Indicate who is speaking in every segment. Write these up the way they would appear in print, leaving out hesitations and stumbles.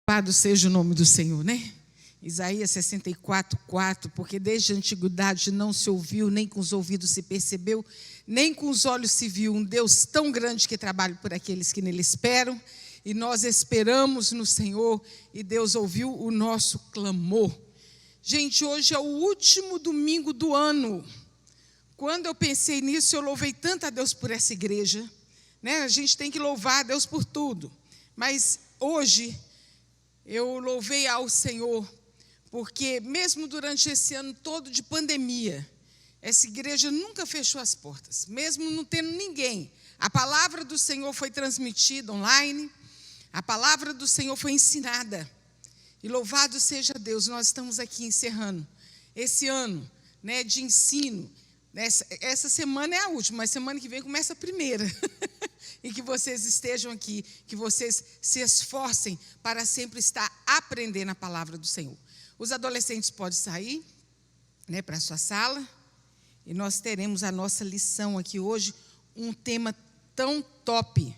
Speaker 1: Louvado seja o nome do Senhor, né? Isaías 64:4, porque desde a antiguidade não se ouviu, nem com os ouvidos se percebeu, nem com os olhos se viu um Deus tão grande que trabalha por aqueles que nele esperam. E nós esperamos no Senhor e Deus ouviu o nosso clamor. Gente, hoje é o último domingo do ano. Quando eu pensei nisso, eu louvei tanto a Deus por essa igreja, né? A gente tem que louvar a Deus por tudo, mas hoje eu louvei ao Senhor, porque mesmo durante esse ano todo de pandemia, essa igreja nunca fechou as portas, mesmo não tendo ninguém. A palavra do Senhor foi transmitida online, a palavra do Senhor foi ensinada. E louvado seja Deus, nós estamos aqui encerrando esse ano, né, de ensino. Essa semana é a última, mas semana que vem começa a primeira. E que vocês estejam aqui, que vocês se esforcem para sempre estar aprendendo a palavra do Senhor. Os adolescentes podem sair, né, para a sua sala, e nós teremos a nossa lição aqui hoje, um tema tão top,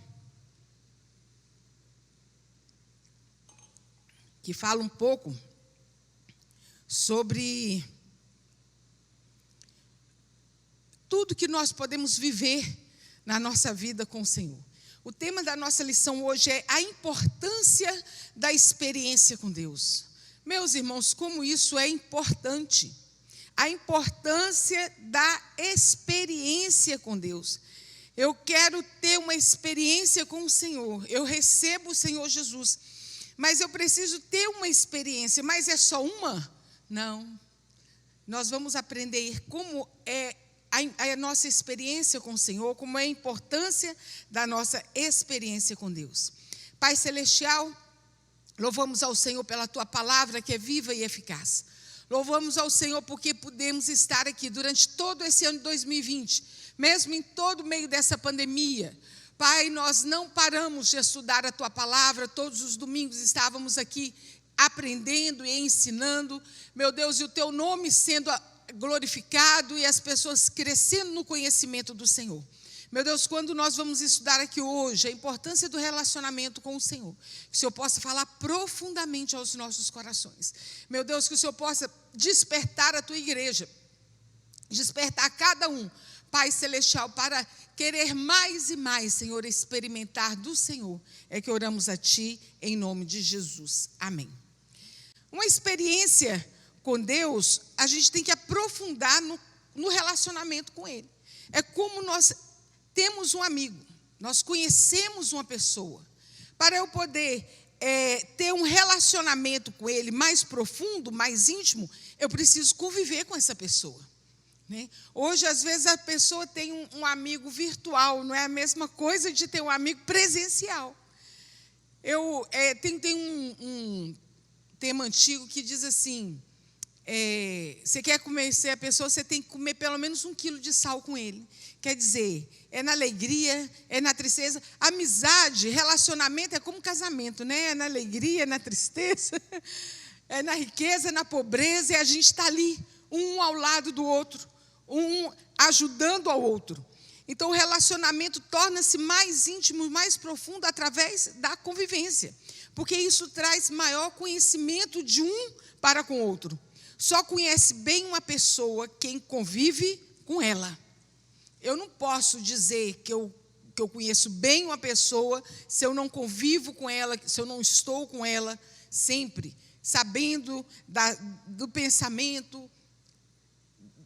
Speaker 1: que fala um pouco sobre tudo que nós podemos viver na nossa vida com o Senhor. O tema da nossa lição hoje é a importância da experiência com Deus. Meus irmãos, como isso é importante. A importância da experiência com Deus. Eu quero ter uma experiência com o Senhor. Eu recebo o Senhor Jesus. Mas eu preciso ter uma experiência. Mas é só uma? Não. Nós vamos aprender como é a nossa experiência com o Senhor, como é a importância da nossa experiência com Deus. Pai Celestial, louvamos ao Senhor pela Tua palavra que é viva e eficaz. Louvamos ao Senhor porque pudemos estar aqui durante todo esse ano de 2020, mesmo em todo meio dessa pandemia. Pai, nós não paramos de estudar a Tua palavra, todos os domingos estávamos aqui aprendendo e ensinando, meu Deus, e o Teu nome sendo glorificado e as pessoas crescendo no conhecimento do Senhor. Meu Deus, quando nós vamos estudar aqui hoje a importância do relacionamento com o Senhor, que o Senhor possa falar profundamente aos nossos corações. Meu Deus, que o Senhor possa despertar a Tua igreja, despertar cada um, Pai Celestial, para querer mais e mais, Senhor, experimentar do Senhor. É que oramos a Ti em nome de Jesus. Amém. Uma experiência com Deus, a gente tem que aprofundar no relacionamento com Ele. É como nós temos um amigo, nós conhecemos uma pessoa. Para eu poder ter um relacionamento com Ele mais profundo, mais íntimo, eu preciso conviver com essa pessoa, né? Hoje, às vezes, a pessoa tem um amigo virtual, não é a mesma coisa de ter um amigo presencial. Tem um tema antigo que diz assim: você quer conhecer a pessoa, você tem que comer pelo menos 1 quilo de sal com ele. Quer dizer, é na alegria, é na tristeza. Amizade, relacionamento é como casamento, né? É na alegria, é na tristeza, é na riqueza, é na pobreza, e a gente está ali, um ao lado do outro, um ajudando ao outro. Então, o relacionamento torna-se mais íntimo, mais profundo através da convivência, porque isso traz maior conhecimento de um para com o outro. Só conhece bem uma pessoa quem convive com ela. Eu não posso dizer que eu conheço bem uma pessoa se eu não convivo com ela, se eu não estou com ela sempre, sabendo do pensamento,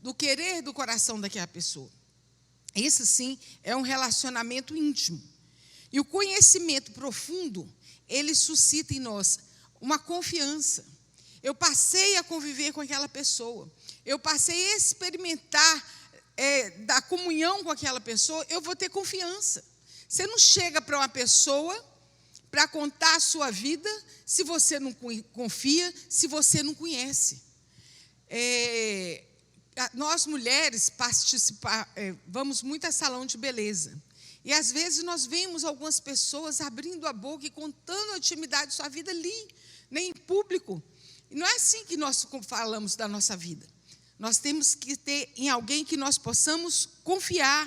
Speaker 1: do querer do coração daquela pessoa. Esse, sim, é um relacionamento íntimo. E o conhecimento profundo, ele suscita em nós uma confiança. Eu passei a conviver com aquela pessoa, eu passei a experimentar da comunhão com aquela pessoa, eu vou ter confiança. Você não chega para uma pessoa para contar a sua vida se você não confia, se você não conhece. Nós mulheres vamos muito a salão de beleza. E às vezes nós vemos algumas pessoas abrindo a boca e contando a intimidade de sua vida ali, nem em público. E não é assim que nós falamos da nossa vida. Nós temos que ter em alguém que nós possamos confiar,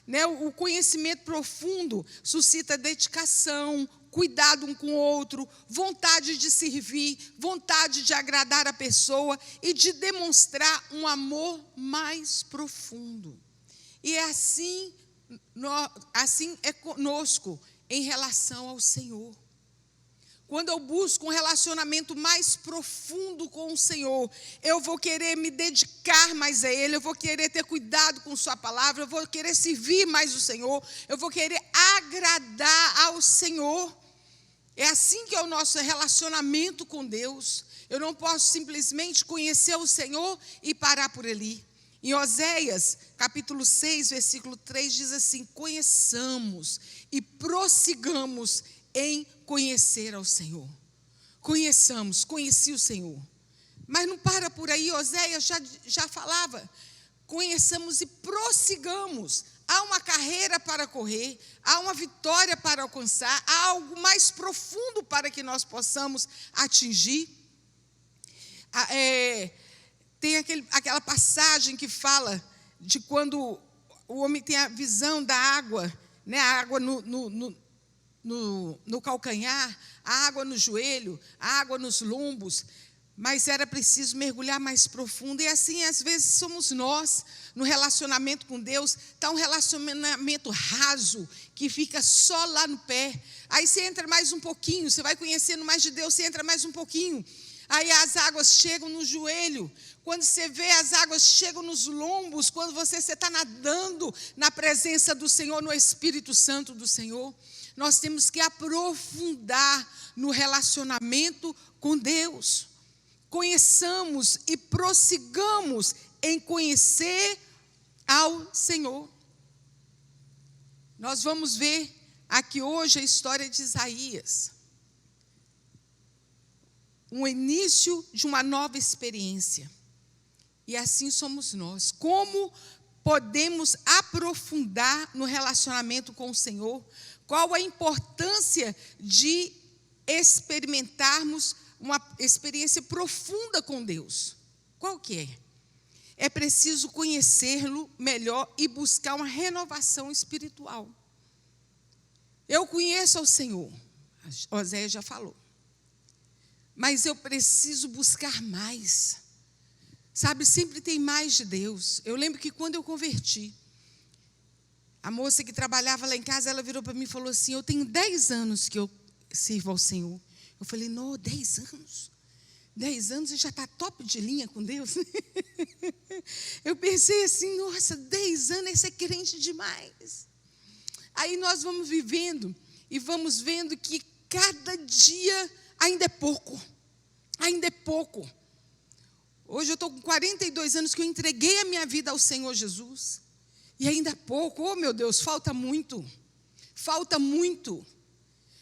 Speaker 1: né? O conhecimento profundo suscita dedicação, cuidado um com o outro, vontade de servir, vontade de agradar a pessoa e de demonstrar um amor mais profundo. E é assim é conosco em relação ao Senhor. Quando eu busco um relacionamento mais profundo com o Senhor, eu vou querer me dedicar mais a Ele, eu vou querer ter cuidado com Sua palavra, eu vou querer servir mais o Senhor, eu vou querer agradar ao Senhor. É assim que é o nosso relacionamento com Deus. Eu não posso simplesmente conhecer o Senhor e parar por ali. Em Oséias, capítulo 6, versículo 3, diz assim: conheçamos e prossigamos em conhecer ao Senhor. Conheci o Senhor. Mas não para por aí, Oséias já falava. Conheçamos e prossigamos. Há uma carreira para correr, há uma vitória para alcançar, há algo mais profundo para que nós possamos atingir. Tem aquela passagem que fala de quando o homem tem a visão da água, né? A água no calcanhar, a água no joelho, a água nos lombos, mas era preciso mergulhar mais profundo. E assim, às vezes, somos nós, no relacionamento com Deus. Está um relacionamento raso, que fica só lá no pé. Aí você entra mais um pouquinho, você vai conhecendo mais de Deus, você entra mais um pouquinho. Aí as águas chegam no joelho. Quando você vê, as águas chegam nos lombos. Quando você está nadando na presença do Senhor, no Espírito Santo do Senhor. Nós temos que aprofundar no relacionamento com Deus. Conheçamos e prossigamos em conhecer ao Senhor. Nós vamos ver aqui hoje a história de Isaías. Um início de uma nova experiência. E assim somos nós. Como podemos aprofundar no relacionamento com o Senhor? Qual a importância de experimentarmos uma experiência profunda com Deus? Qual que é? É preciso conhecê-lo melhor e buscar uma renovação espiritual. Eu conheço ao Senhor, Oséias já falou. Mas eu preciso buscar mais. Sabe, sempre tem mais de Deus. Eu lembro que quando eu converti, a moça que trabalhava lá em casa, ela virou para mim e falou assim: eu tenho 10 anos que eu sirvo ao Senhor. Eu falei: não, 10 anos? 10 anos e já está top de linha com Deus? Eu pensei assim: nossa, 10 anos, esse é crente demais. Aí nós vamos vivendo e vamos vendo que cada dia ainda é pouco. Ainda é pouco. Hoje eu estou com 42 anos que eu entreguei a minha vida ao Senhor Jesus. E ainda é pouco. Oh, meu Deus, falta muito. Falta muito.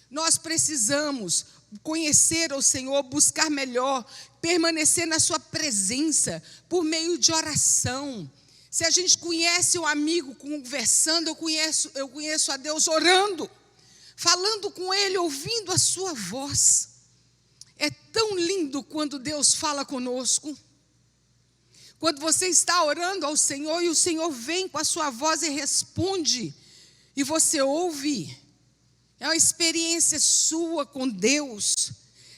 Speaker 1: Nós precisamos conhecer o Senhor, buscar melhor, permanecer na sua presença por meio de oração. Se a gente conhece um amigo conversando, eu conheço a Deus orando, falando com Ele, ouvindo a sua voz. É tão lindo quando Deus fala conosco. Quando você está orando ao Senhor e o Senhor vem com a sua voz e responde, e você ouve. É uma experiência sua com Deus.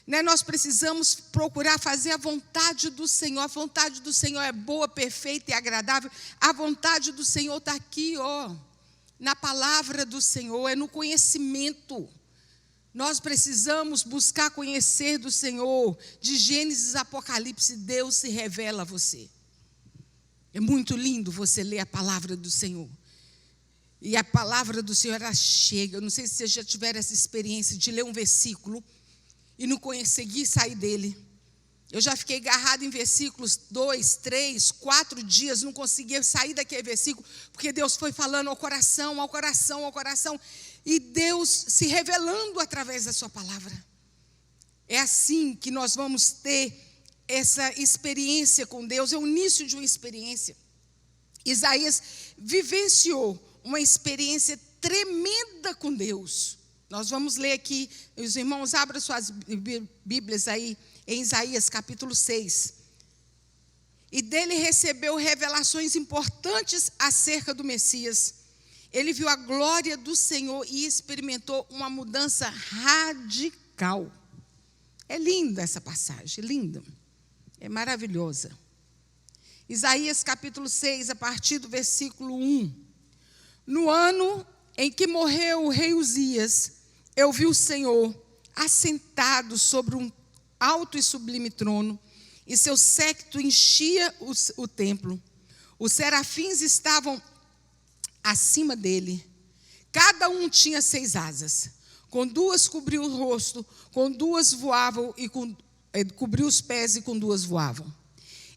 Speaker 1: Né? Nós precisamos procurar fazer a vontade do Senhor. A vontade do Senhor é boa, perfeita e agradável. A vontade do Senhor está aqui, ó, na palavra do Senhor, é no conhecimento. Nós precisamos buscar conhecer do Senhor. De Gênesis a Apocalipse, Deus se revela a você. É muito lindo você ler a palavra do Senhor. E a palavra do Senhor, ela chega. Eu não sei se vocês já tiveram essa experiência de ler um versículo e não conseguir sair dele. Eu já fiquei agarrado em versículos 2, 3, 4 dias, não conseguia sair daquele versículo, porque Deus foi falando ao coração, ao coração, ao coração. E Deus se revelando através da sua palavra. É assim que nós vamos ter essa experiência com Deus. É o início de uma experiência. Isaías vivenciou uma experiência tremenda com Deus. Nós vamos ler aqui, os irmãos, abram suas Bíblias aí, em Isaías capítulo 6. E dele recebeu revelações importantes acerca do Messias. Ele viu a glória do Senhor e experimentou uma mudança radical. É linda essa passagem, linda. É maravilhosa. Isaías capítulo 6, a partir do versículo 1. No ano em que morreu o rei Uzias, eu vi o Senhor assentado sobre um alto e sublime trono, e seu séquito enchia o templo. Os serafins estavam acima dele. Cada um tinha 6 asas. Com 2 cobriu o rosto, com 2 voavam, e cobriu os pés, e com 2 voavam.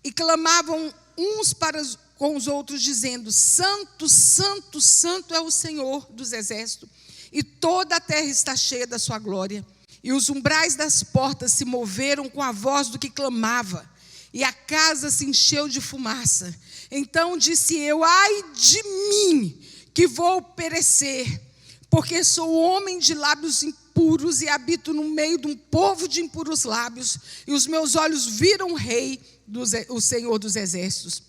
Speaker 1: E clamavam uns para com os outros, dizendo: Santo, Santo, Santo é o Senhor dos exércitos, e toda a terra está cheia da sua glória. E os umbrais das portas se moveram com a voz do que clamava, e a casa se encheu de fumaça. Então disse eu: ai de mim, que vou perecer, porque sou homem de lábios impuros e habito no meio de um povo de impuros lábios, e os meus olhos viram o rei, o Senhor dos exércitos.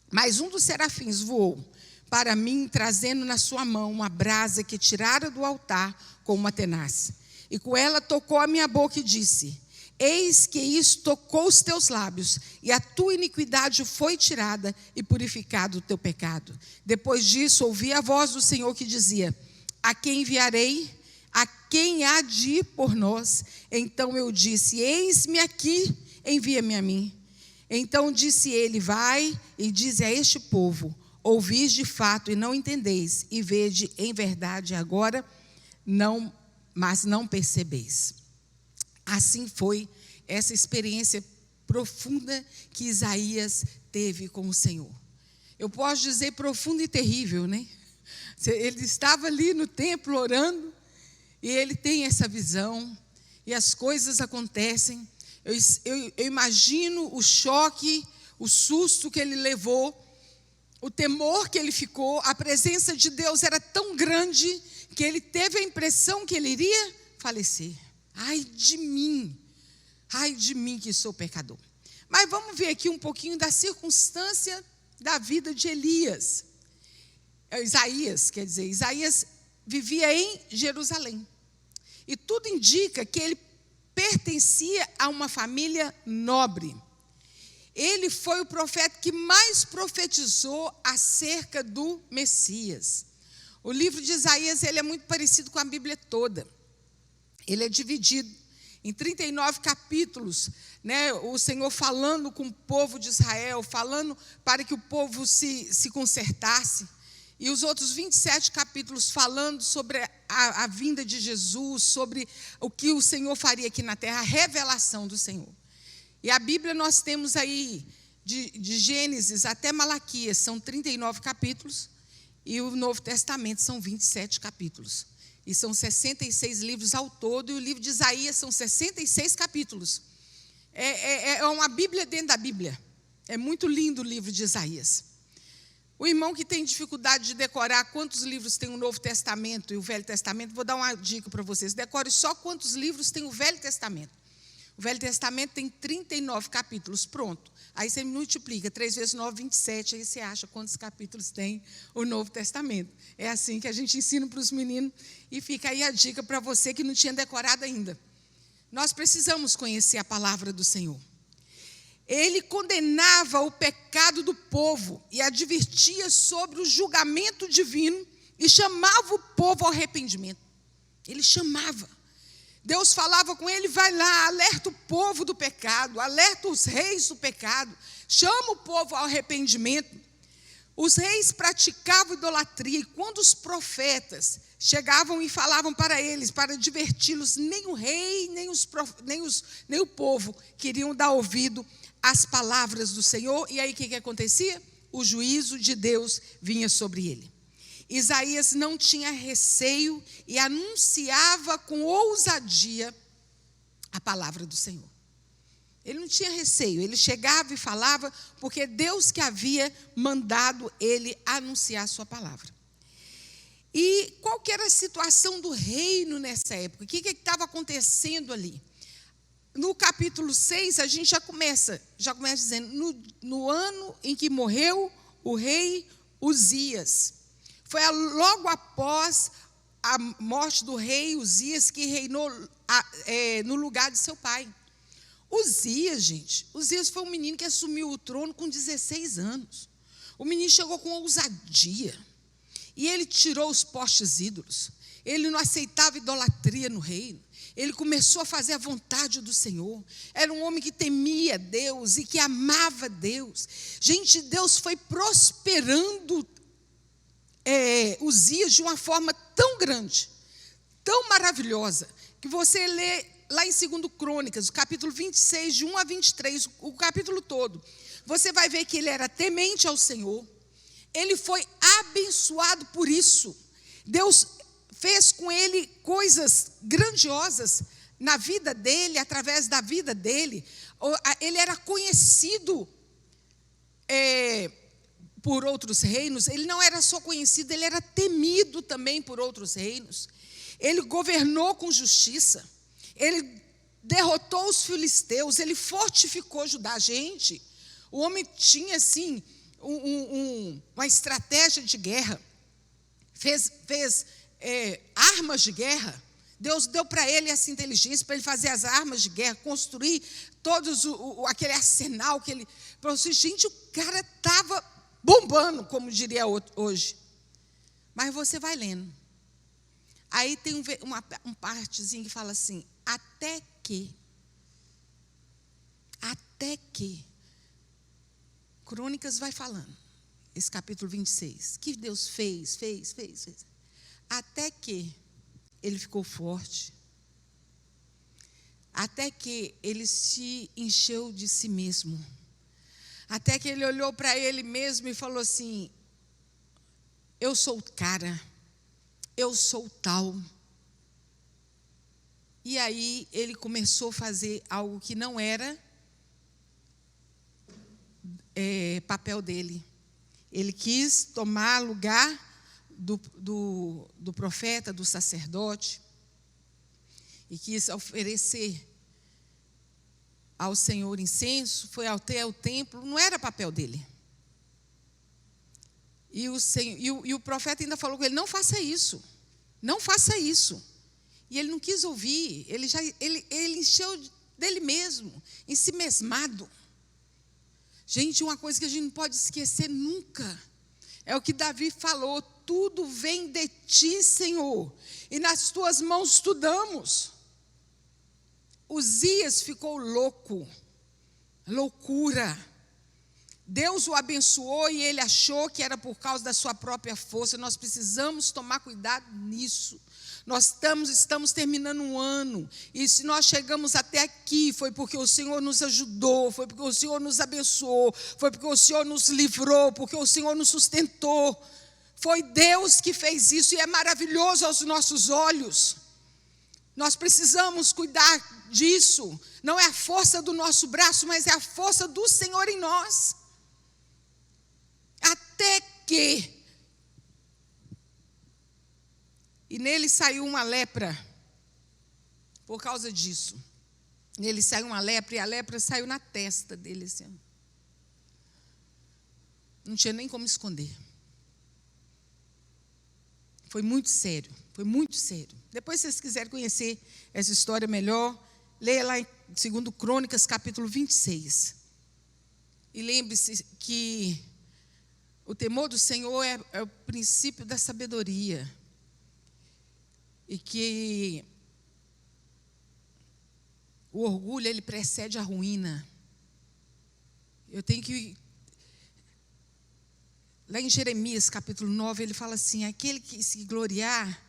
Speaker 1: Mas um dos serafins voou para mim, trazendo na sua mão uma brasa que tirara do altar com uma tenaz. E com ela tocou a minha boca e disse: eis que isto tocou os teus lábios, e a tua iniquidade foi tirada, e purificado o teu pecado. Depois disso ouvi a voz do Senhor que dizia: a quem enviarei? A quem há de ir por nós? Então eu disse: eis-me aqui, envia-me a mim. Então disse ele: vai e dize a este povo: ouvis de fato e não entendeis, e vede em verdade agora, mas não percebeis. Assim foi essa experiência profunda que Isaías teve com o Senhor. Eu posso dizer profunda e terrível, né? Ele estava ali no templo orando, e ele tem essa visão, e as coisas acontecem. Eu imagino o choque, o susto que ele levou, o temor que ele ficou. A presença de Deus era tão grande que ele teve a impressão que ele iria falecer. Ai de mim que sou pecador. Mas vamos ver aqui um pouquinho da circunstância da vida de Isaías vivia em Jerusalém. E tudo indica que ele pertencia a uma família nobre. Ele foi o profeta que mais profetizou acerca do Messias. O livro de Isaías, ele é muito parecido com a Bíblia toda. Ele é dividido em 39 capítulos, né? O Senhor falando com o povo de Israel, falando para que o povo se consertasse. E os outros 27 capítulos falando sobre a vinda de Jesus, sobre o que o Senhor faria aqui na terra, a revelação do Senhor. E a Bíblia nós temos aí, de Gênesis até Malaquias, são 39 capítulos, e o Novo Testamento são 27 capítulos. E são 66 livros ao todo, e o livro de Isaías são 66 capítulos. É uma Bíblia dentro da Bíblia. É muito lindo o livro de Isaías. O irmão que tem dificuldade de decorar quantos livros tem o Novo Testamento e o Velho Testamento, vou dar uma dica para vocês. Decore só quantos livros tem o Velho Testamento. O Velho Testamento tem 39 capítulos, pronto. Aí você multiplica, 3 vezes 9, 27, aí você acha quantos capítulos tem o Novo Testamento. É assim que a gente ensina para os meninos, e fica aí a dica para você que não tinha decorado ainda. Nós precisamos conhecer a palavra do Senhor. Ele condenava o pecado do povo e advertia sobre o julgamento divino e chamava o povo ao arrependimento. Ele chamava. Deus falava com ele: vai lá, alerta o povo do pecado, alerta os reis do pecado, chama o povo ao arrependimento. Os reis praticavam idolatria, e quando os profetas chegavam e falavam para eles, para adverti-los, nem o rei, nem o povo queriam dar ouvido às palavras do Senhor. E aí o que acontecia? O juízo de Deus vinha sobre ele. Isaías não tinha receio e anunciava com ousadia a palavra do Senhor. Ele não tinha receio, ele chegava e falava, porque Deus que havia mandado ele anunciar a sua palavra. E qual que era a situação do reino nessa época? O que estava acontecendo ali? No capítulo 6, a gente já começa dizendo: no ano em que morreu o rei Uzias. Foi logo após a morte do rei Uzias, que reinou no lugar de seu pai. Uzias, gente, Uzias foi um menino que assumiu o trono com 16 anos. O menino chegou com ousadia. E ele tirou os postes ídolos. Ele não aceitava idolatria no reino. Ele começou a fazer a vontade do Senhor. Era um homem que temia Deus e que amava Deus. Gente, Deus foi prosperando Uzias de uma forma tão grande, tão maravilhosa, que você lê lá em 2 Crônicas, o capítulo 26, de 1 a 23, o capítulo todo, você vai ver que ele era temente ao Senhor. Ele foi abençoado por isso. Deus fez com ele coisas grandiosas na vida dele, através da vida dele. Ele era conhecido por outros reinos. Ele não era só conhecido, ele era temido também por outros reinos. Ele governou com justiça. Ele derrotou os filisteus. Ele fortificou Judá. Gente, o homem tinha, assim, uma estratégia de guerra. Fez armas de guerra. Deus deu para ele essa inteligência para ele fazer as armas de guerra, construir todos aquele arsenal que ele produziu. Gente, o cara estava bombando, como diria hoje. Mas você vai lendo. Aí tem um partezinho que fala assim: até que. Crônicas vai falando, esse capítulo 26, que Deus fez. Até que ele ficou forte. Até que ele se encheu de si mesmo. Até que ele olhou para ele mesmo e falou assim: eu sou o cara, eu sou o tal. E aí ele começou a fazer algo que não era papel dele. Ele quis tomar lugar do profeta, do sacerdote, e quis oferecer ao Senhor incenso. Foi até o templo, não era papel dele. E o profeta ainda falou com ele: não faça isso, não faça isso. E ele não quis ouvir. Ele encheu dele mesmo, em si mesmado. Gente, uma coisa que a gente não pode esquecer nunca é o que Davi falou: tudo vem de ti, Senhor, e nas tuas mãos tudo damos. Uzias ficou louco, loucura. Deus o abençoou e ele achou que era por causa da sua própria força. Nós precisamos tomar cuidado nisso. Nós estamos terminando um ano, e se nós chegamos até aqui, foi porque o Senhor nos ajudou, foi porque o Senhor nos abençoou, foi porque o Senhor nos livrou, porque o Senhor nos sustentou. Foi Deus que fez isso, e é maravilhoso aos nossos olhos. Nós precisamos cuidar disso. Não é a força do nosso braço, mas é a força do Senhor em nós. Até que... E nele saiu uma lepra, por causa disso. Nele saiu uma lepra, e a lepra saiu na testa dele, assim. Não tinha nem como esconder. Foi muito sério, foi muito sério. Depois, se vocês quiserem conhecer essa história melhor, leia lá em 2 Crônicas, capítulo 26. E lembre-se que o temor do Senhor é o princípio da sabedoria. E que o orgulho, ele precede a ruína. Eu tenho que... Lá em Jeremias, capítulo 9, ele fala assim: aquele que se gloriar,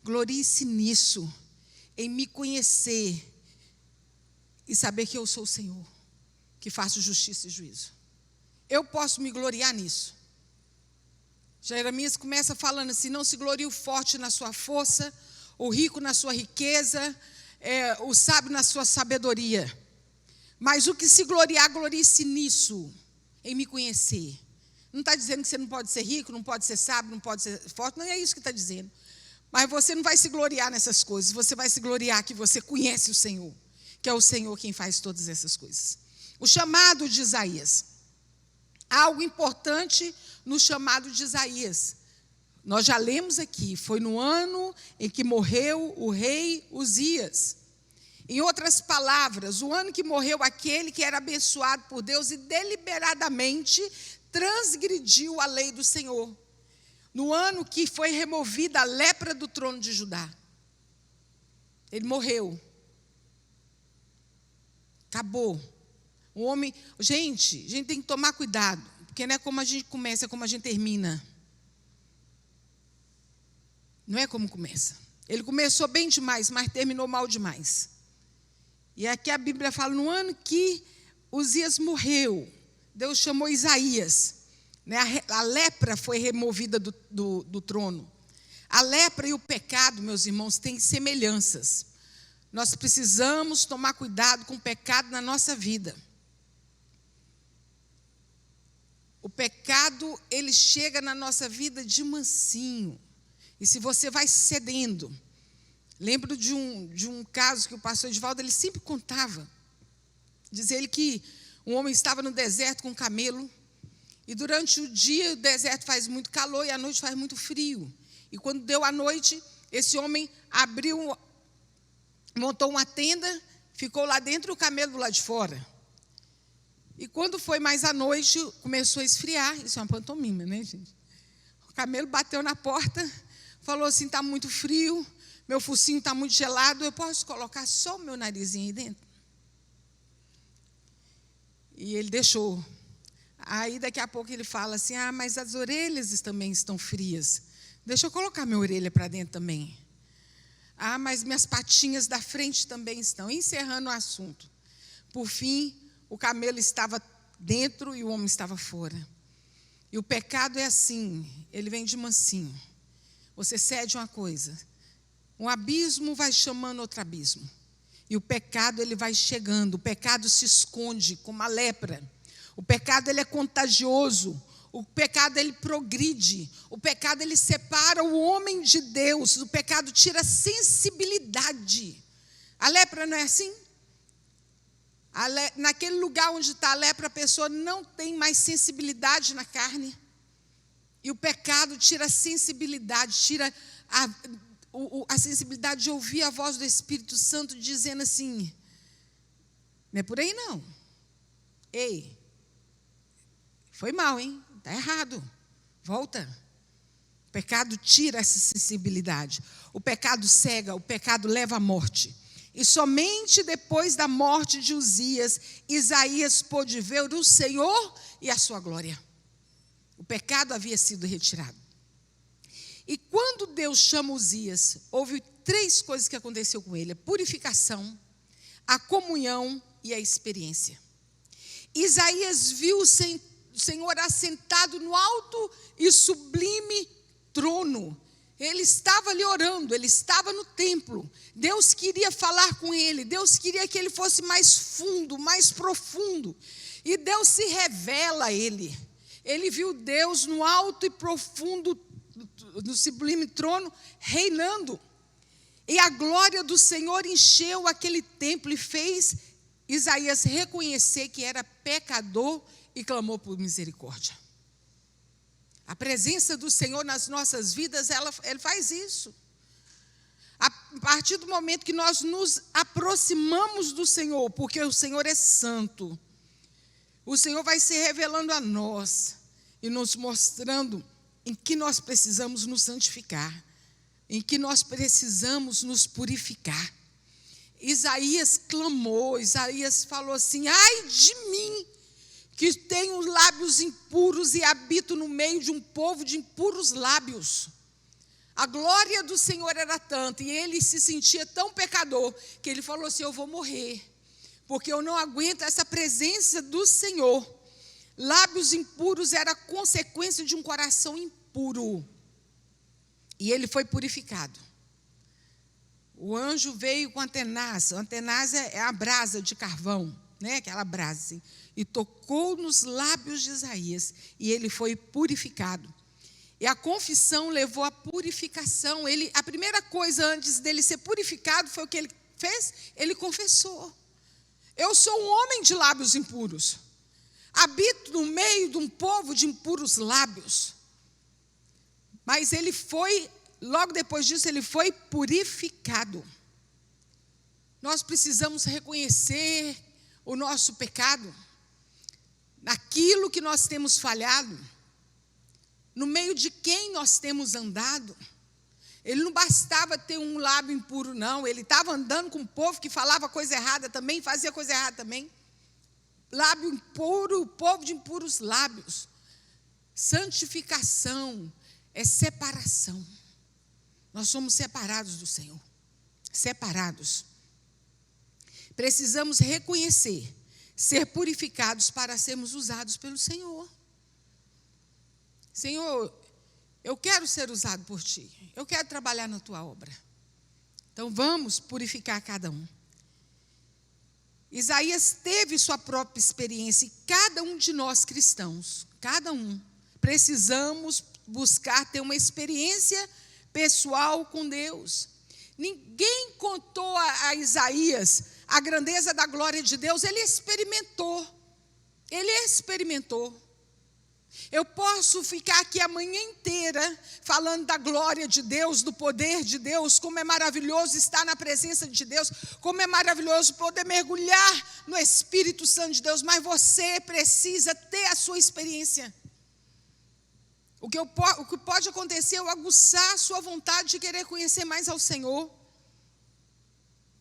Speaker 1: glorie-se nisso, em me conhecer e saber que eu sou o Senhor, que faço justiça e juízo. Eu posso me gloriar nisso. Jeremias começa falando assim: não se glorie o forte na sua força, o rico na sua riqueza, o sábio na sua sabedoria. Mas o que se gloriar, glorie-se nisso, em me conhecer. Não está dizendo que você não pode ser rico, não pode ser sábio, não pode ser forte, não é isso que está dizendo. Mas você não vai se gloriar nessas coisas, você vai se gloriar que você conhece o Senhor, que é o Senhor quem faz todas essas coisas. O chamado de Isaías. Há algo importante no chamado de Isaías. Nós já lemos aqui, foi no ano em que morreu o rei Uzias. Em outras palavras, o ano que morreu aquele que era abençoado por Deus e deliberadamente transgrediu a lei do Senhor. No ano que foi removida a lepra do trono de Judá. Ele morreu. Acabou. O homem, gente, a gente tem que tomar cuidado, porque não é como a gente começa, é como a gente termina. Não é como começa. Ele começou bem demais, mas terminou mal demais. E aqui a Bíblia fala, no ano que Uzias morreu, Deus chamou Isaías. A lepra foi removida do trono. A lepra e o pecado, meus irmãos, têm semelhanças. Nós precisamos tomar cuidado com o pecado na nossa vida. O pecado, ele chega na nossa vida de mansinho. E se você vai cedendo... Lembro de um caso que o pastor Edivaldo, ele sempre contava. Diz ele que um homem estava no deserto com um camelo, e durante o dia o deserto faz muito calor e à noite faz muito frio. E quando deu a noite, esse homem montou uma tenda, ficou lá dentro e o camelo do lado de fora. E quando foi mais à noite, começou a esfriar. Isso é uma pantomima, né, gente? O camelo bateu na porta, falou assim, está muito frio, meu focinho está muito gelado, eu posso colocar só o meu narizinho aí dentro? E ele deixou. Aí daqui a pouco ele fala assim, mas as orelhas também estão frias. Deixa eu colocar minha orelha para dentro também. Mas minhas patinhas da frente também estão. Encerrando o assunto. Por fim, o camelo estava dentro e o homem estava fora. E o pecado é assim, ele vem de mansinho. Você cede uma coisa, um abismo vai chamando outro abismo. E o pecado, ele vai chegando. O pecado se esconde como a lepra. O pecado, ele é contagioso. O pecado, ele progride. O pecado, ele separa o homem de Deus. O pecado tira a sensibilidade. A lepra não é assim? Naquele lugar onde está a lepra, a pessoa não tem mais sensibilidade na carne. E o pecado tira a sensibilidade, tira a sensibilidade de ouvir a voz do Espírito Santo dizendo assim, não é por aí não. Ei, foi mal, hein? Está errado. Volta. O pecado tira essa sensibilidade. O pecado cega, o pecado leva à morte. E somente depois da morte de Uzias, Isaías pôde ver o Senhor e a sua glória. O pecado havia sido retirado. E quando Deus chama Uzias, houve 3 coisas que aconteceu com ele: a purificação, a comunhão e a experiência. Isaías viu o Senhor assentado no alto e sublime trono. Ele estava ali orando, ele estava no templo. Deus queria falar com ele, Deus queria que ele fosse mais fundo, mais profundo. E Deus se revela a ele. Ele viu Deus no alto e profundo, no sublime trono, reinando. E a glória do Senhor encheu aquele templo e fez Isaías reconhecer que era pecador e clamou por misericórdia. A presença do Senhor nas nossas vidas, Ele faz isso. A partir do momento que nós nos aproximamos do Senhor, porque o Senhor é santo, o Senhor vai se revelando a nós e nos mostrando em que nós precisamos nos santificar, em que nós precisamos nos purificar. Isaías clamou, Isaías falou assim: ai de mim, que tenho lábios impuros e habito no meio de um povo de impuros lábios. A glória do Senhor era tanta, e ele se sentia tão pecador, que ele falou assim: eu vou morrer, porque eu não aguento essa presença do Senhor. Lábios impuros era consequência de um coração impuro. E ele foi purificado. O anjo veio com a tenaz. A tenaz é a brasa de carvão, né? Aquela brasa assim, e tocou nos lábios de Isaías, e ele foi purificado. E a confissão levou à purificação. A primeira coisa antes dele ser purificado foi o que ele fez? Ele confessou: eu sou um homem de lábios impuros, habito no meio de um povo de impuros lábios. Mas ele foi, logo depois disso, ele foi purificado. Nós precisamos reconhecer o nosso pecado, naquilo que nós temos falhado, no meio de quem nós temos andado. Ele não bastava ter um lábio impuro, não. Ele estava andando com um povo que falava coisa errada também, fazia coisa errada também. Lábio impuro, povo de impuros lábios. Santificação é separação. Nós somos separados do Senhor. Separados. Precisamos reconhecer, ser purificados para sermos usados pelo Senhor. Senhor, eu quero ser usado por Ti. Eu quero trabalhar na Tua obra. Então vamos purificar cada um. Isaías teve sua própria experiência e cada um de nós cristãos, cada um, precisamos buscar ter uma experiência pessoal com Deus. Ninguém contou a Isaías a grandeza da glória de Deus, ele experimentou. Eu posso ficar aqui a manhã inteira falando da glória de Deus, do poder de Deus, como é maravilhoso estar na presença de Deus, como é maravilhoso poder mergulhar no Espírito Santo de Deus, mas você precisa ter a sua experiência. O que pode acontecer é eu aguçar a sua vontade de querer conhecer mais ao Senhor.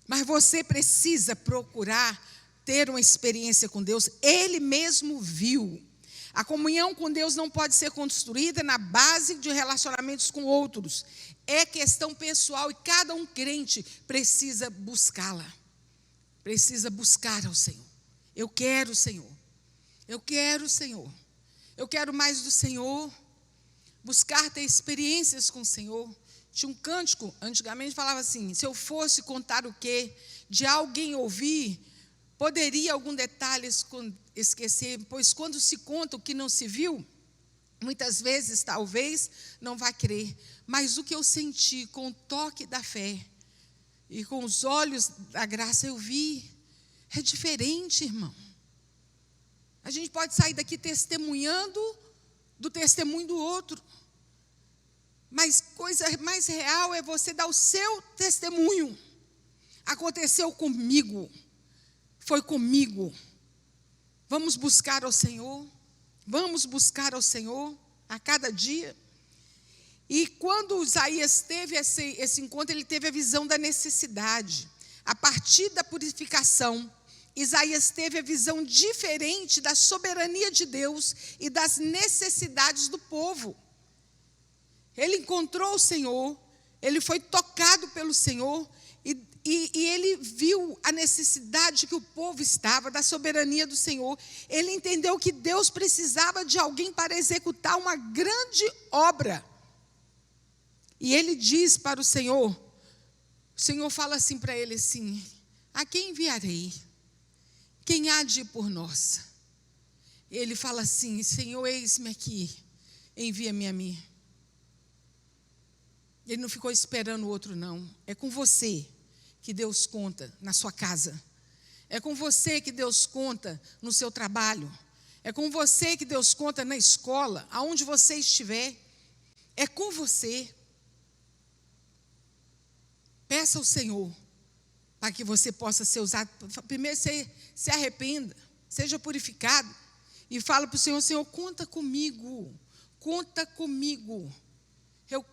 Speaker 1: Mas você precisa procurar ter uma experiência com Deus. Ele mesmo viu. A comunhão com Deus não pode ser construída na base de relacionamentos com outros. É questão pessoal e cada um crente precisa buscá-la. Precisa buscar ao Senhor. Eu quero o Senhor. Eu quero o Senhor. Eu quero mais do Senhor. Buscar ter experiências com o Senhor. Tinha um cântico, antigamente falava assim: se eu fosse contar o que de alguém ouvir, poderia algum detalhe esquecer, pois quando se conta o que não se viu, muitas vezes, talvez, não vai crer. Mas o que eu senti com o toque da fé e com os olhos da graça eu vi, é diferente, irmão. A gente pode sair daqui testemunhando do testemunho do outro. Mas coisa mais real é você dar o seu testemunho. Aconteceu comigo. Foi comigo. Vamos buscar ao Senhor. Vamos buscar ao Senhor a cada dia. E quando Isaías teve esse encontro, ele teve a visão da necessidade. A partir da purificação, Isaías teve a visão diferente da soberania de Deus e das necessidades do povo. Ele encontrou o Senhor, ele foi tocado pelo Senhor e ele viu a necessidade que o povo estava, da soberania do Senhor. Ele entendeu que Deus precisava de alguém para executar uma grande obra. E ele diz para o Senhor fala assim para ele assim: a quem enviarei? Quem há de ir por nós? Ele fala assim: Senhor, eis-me aqui, envia-me a mim. Ele não ficou esperando o outro, não. É com você que Deus conta na sua casa. É com você que Deus conta no seu trabalho. É com você que Deus conta na escola, aonde você estiver. É com você. Peça ao Senhor para que você possa ser usado. Primeiro, se arrependa, seja purificado. E fala para o Senhor: Senhor, conta comigo. Conta comigo. Eu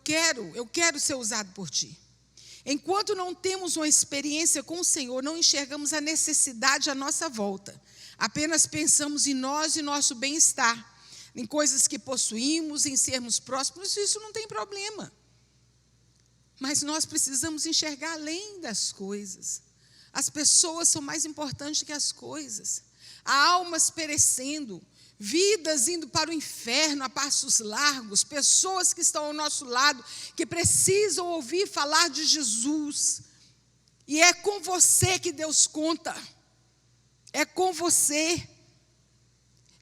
Speaker 1: quero ser usado por Ti. Enquanto não temos uma experiência com o Senhor, não enxergamos a necessidade à nossa volta. Apenas pensamos em nós e nosso bem-estar, em coisas que possuímos, em sermos prósperos. Isso não tem problema. Mas nós precisamos enxergar além das coisas. As pessoas são mais importantes que as coisas. Há almas perecendo, vidas indo para o inferno a passos largos, pessoas que estão ao nosso lado, que precisam ouvir falar de Jesus. E é com você que Deus conta. É com você.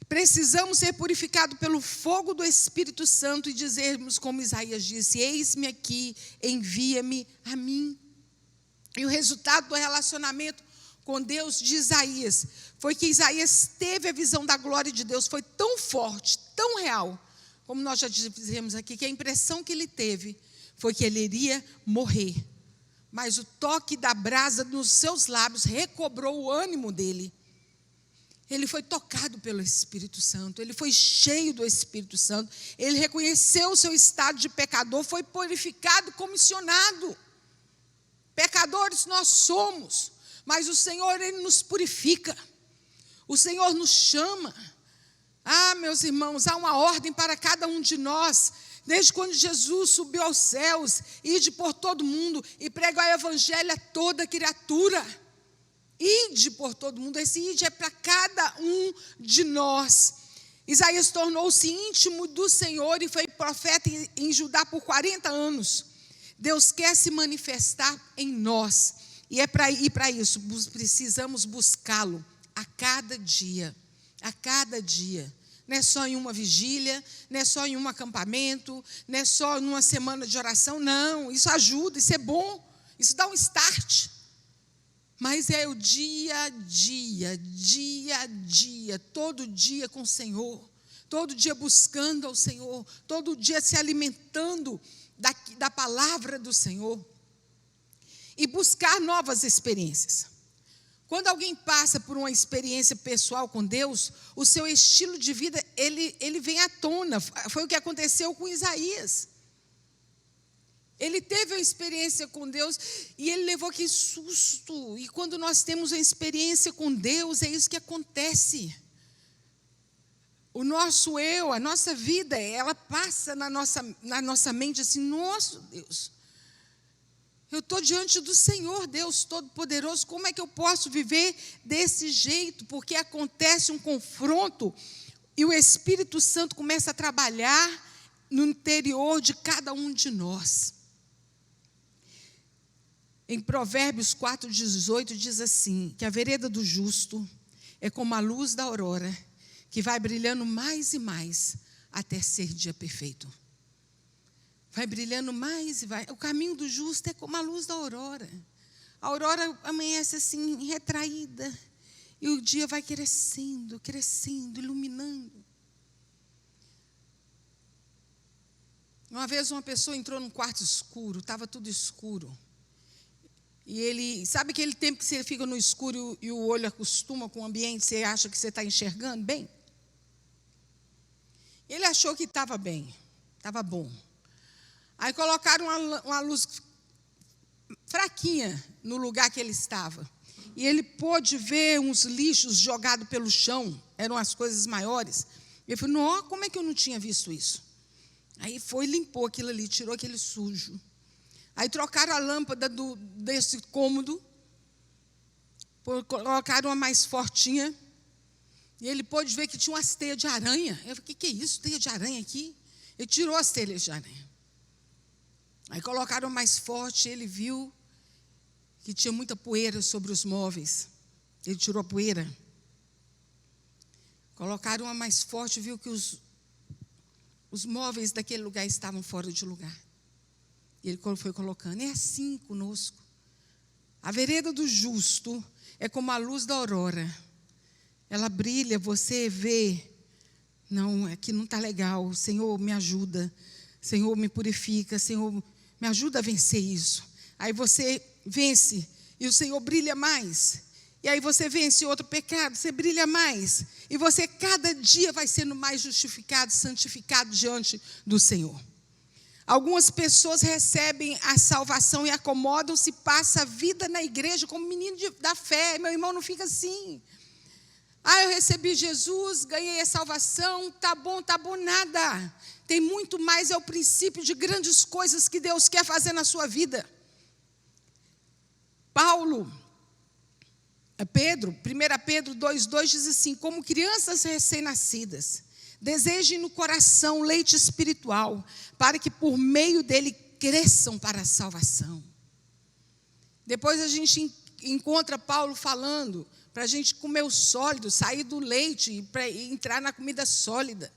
Speaker 1: Precisamos ser purificados pelo fogo do Espírito Santo e dizermos como Isaías disse: eis-me aqui, envia-me a mim. E o resultado do relacionamento com Deus de Isaías foi que Isaías teve a visão da glória de Deus, foi tão forte, tão real, como nós já dizemos aqui, que a impressão que ele teve foi que ele iria morrer. Mas o toque da brasa nos seus lábios recobrou o ânimo dele. Ele foi tocado pelo Espírito Santo, ele foi cheio do Espírito Santo, ele reconheceu o seu estado de pecador, foi purificado, comissionado. Pecadores nós somos, mas o Senhor, Ele nos purifica, o Senhor nos chama. Meus irmãos, há uma ordem para cada um de nós, desde quando Jesus subiu aos céus, ide por todo mundo e pregar o evangelho a toda criatura. Ide por todo mundo, esse ide é para cada um de nós. Isaías tornou-se íntimo do Senhor e foi profeta em Judá por 40 anos. Deus quer se manifestar em nós, e para isso precisamos buscá-lo a cada dia, a cada dia. Não é só em uma vigília, não é só em um acampamento, não é só numa semana de oração, não, isso ajuda, isso é bom, isso dá um start. Mas é o dia a dia, todo dia com o Senhor, todo dia buscando ao Senhor, todo dia se alimentando da palavra do Senhor e buscar novas experiências. Quando alguém passa por uma experiência pessoal com Deus, o seu estilo de vida, ele vem à tona. Foi o que aconteceu com Isaías. Ele teve uma experiência com Deus e ele levou aquele susto. E quando nós temos uma experiência com Deus, é isso que acontece. O nosso eu, a nossa vida, ela passa na nossa mente assim, nosso Deus, eu estou diante do Senhor, Deus Todo-Poderoso, como é que eu posso viver desse jeito? Porque acontece um confronto e o Espírito Santo começa a trabalhar no interior de cada um de nós. Em Provérbios 4,18 diz assim, que a vereda do justo é como a luz da aurora, que vai brilhando mais e mais até ser dia perfeito. Vai brilhando mais e vai. O caminho do justo é como a luz da aurora. A aurora amanhece assim, retraída, e o dia vai crescendo, crescendo, iluminando. Uma vez uma pessoa entrou num quarto escuro, estava tudo escuro. E ele, sabe aquele tempo que você fica no escuro e o olho acostuma com o ambiente, você acha que você está enxergando bem? Ele achou que estava bem, estava bom. Aí colocaram uma luz fraquinha no lugar que ele estava. E ele pôde ver uns lixos jogados pelo chão, eram as coisas maiores. Ele falou, não, como é que eu não tinha visto isso? Aí foi, limpou aquilo ali, tirou aquele sujo. Aí trocaram a lâmpada desse cômodo, colocaram uma mais fortinha, e ele pôde ver que tinha umas teias de aranha. Eu falei, o que é isso, teia de aranha aqui? Ele tirou as telhas de aranha. Aí colocaram mais forte, ele viu que tinha muita poeira sobre os móveis. Ele tirou a poeira. Colocaram uma mais forte, viu que os móveis daquele lugar estavam fora de lugar. E ele foi colocando. É assim conosco. A vereda do justo é como a luz da aurora. Ela brilha, você vê. Não, aqui não está legal. Senhor, me ajuda. Senhor, me purifica. Senhor, me ajuda a vencer isso. Aí você vence e o Senhor brilha mais. E aí você vence outro pecado, você brilha mais. E você cada dia vai sendo mais justificado, santificado diante do Senhor. Algumas pessoas recebem a salvação e acomodam-se, passa a vida na igreja como menino da fé. Meu irmão, não fica assim. Eu recebi Jesus, ganhei a salvação, tá bom, nada. Tem muito mais, é o princípio de grandes coisas que Deus quer fazer na sua vida. Pedro, 1 Pedro 2,2 diz assim, como crianças recém-nascidas, desejem no coração leite espiritual, para que por meio dele cresçam para a salvação. Depois a gente encontra Paulo falando para a gente comer o sólido, sair do leite para entrar na comida sólida.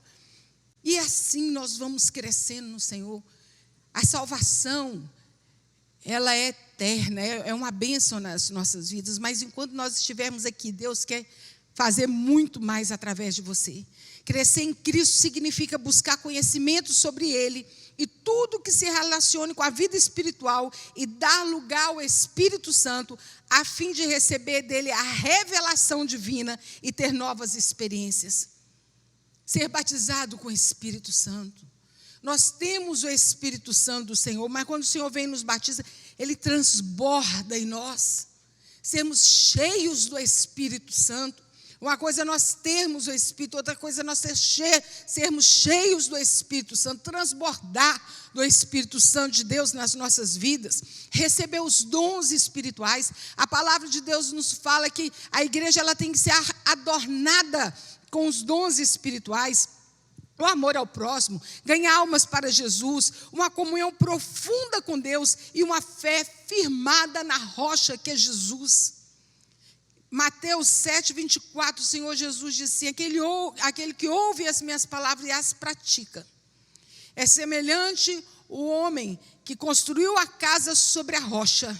Speaker 1: E assim nós vamos crescendo no Senhor. A salvação, ela é eterna, é uma bênção nas nossas vidas, mas enquanto nós estivermos aqui, Deus quer fazer muito mais através de você. Crescer em Cristo significa buscar conhecimento sobre Ele e tudo que se relacione com a vida espiritual e dar lugar ao Espírito Santo, a fim de receber dele a revelação divina e ter novas experiências. Ser batizado com o Espírito Santo. Nós temos o Espírito Santo do Senhor, mas quando o Senhor vem e nos batiza, Ele transborda em nós. Sermos cheios do Espírito Santo. Uma coisa é nós termos o Espírito, outra coisa é nós sermos cheios do Espírito Santo, transbordar do Espírito Santo de Deus nas nossas vidas, receber os dons espirituais. A palavra de Deus nos fala que a igreja ela tem que ser adornada com os dons espirituais, o amor ao próximo, ganhar almas para Jesus, uma comunhão profunda com Deus e uma fé firmada na rocha que é Jesus. Mateus 7, 24, o Senhor Jesus disse assim, aquele que ouve as minhas palavras e as pratica, é semelhante o homem que construiu a casa sobre a rocha.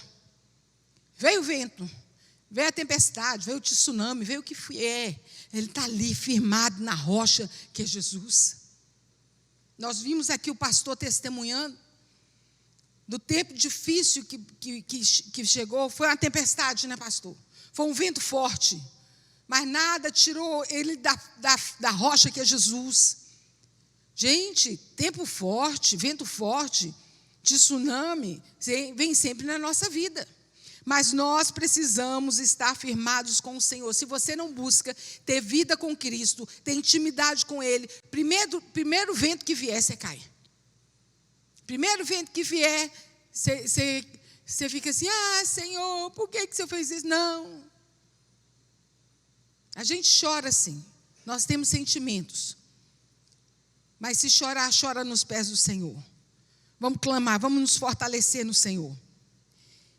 Speaker 1: Veio o vento, veio a tempestade, veio o tsunami, veio o que ele está ali firmado na rocha que é Jesus. Nós vimos aqui o pastor testemunhando do tempo difícil que chegou. Foi uma tempestade, né, pastor? Foi um vento forte, mas nada tirou ele da rocha que é Jesus. Gente, tempo forte, vento forte, tsunami, vem sempre na nossa vida. Mas nós precisamos estar firmados com o Senhor. Se você não busca ter vida com Cristo, ter intimidade com Ele, primeiro vento que vier, você cai. Primeiro vento que vier, você fica assim, Senhor, por que o Senhor fez isso? Não. A gente chora sim, nós temos sentimentos. Mas se chorar, chora nos pés do Senhor. Vamos clamar, vamos nos fortalecer no Senhor.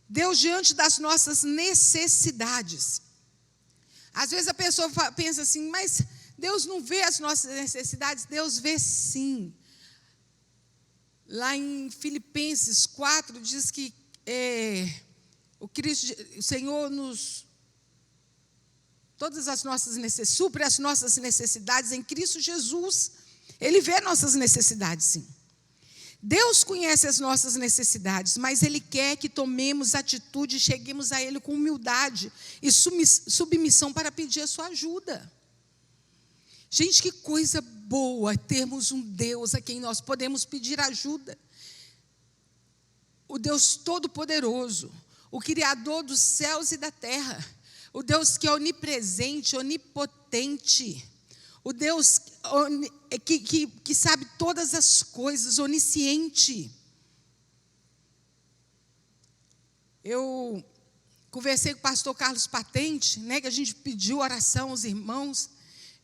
Speaker 1: Deus diante das nossas necessidades. Às vezes a pessoa pensa assim, mas Deus não vê as nossas necessidades? Deus vê sim. Lá em Filipenses 4 diz que o Senhor supre as nossas necessidades em Cristo Jesus. Ele vê nossas necessidades, sim. Deus conhece as nossas necessidades, mas Ele quer que tomemos atitude e cheguemos a Ele com humildade e submissão para pedir a sua ajuda. Gente, que coisa boa termos um Deus a quem nós podemos pedir ajuda. O Deus Todo-Poderoso, o Criador dos céus e da terra, o Deus que é onipresente, onipotente, o Deus que sabe todas as coisas, onisciente. Eu conversei com o pastor Carlos Patente, né, que a gente pediu oração aos irmãos.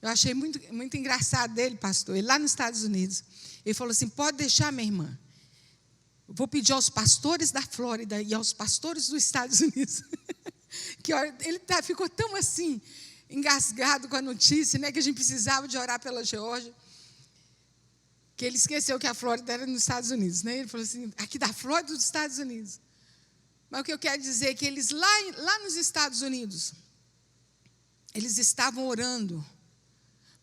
Speaker 1: Eu achei muito, muito engraçado dele, pastor. Ele lá nos Estados Unidos. Ele falou assim, pode deixar, minha irmã. Eu vou pedir aos pastores da Flórida e aos pastores dos Estados Unidos. Que ele ficou tão assim, engasgado com a notícia, né, que a gente precisava de orar pela Geórgia, que ele esqueceu que a Flórida era nos Estados Unidos, né? Ele falou assim, aqui da Flórida dos Estados Unidos. Mas o que eu quero dizer é que eles lá nos Estados Unidos, eles estavam orando,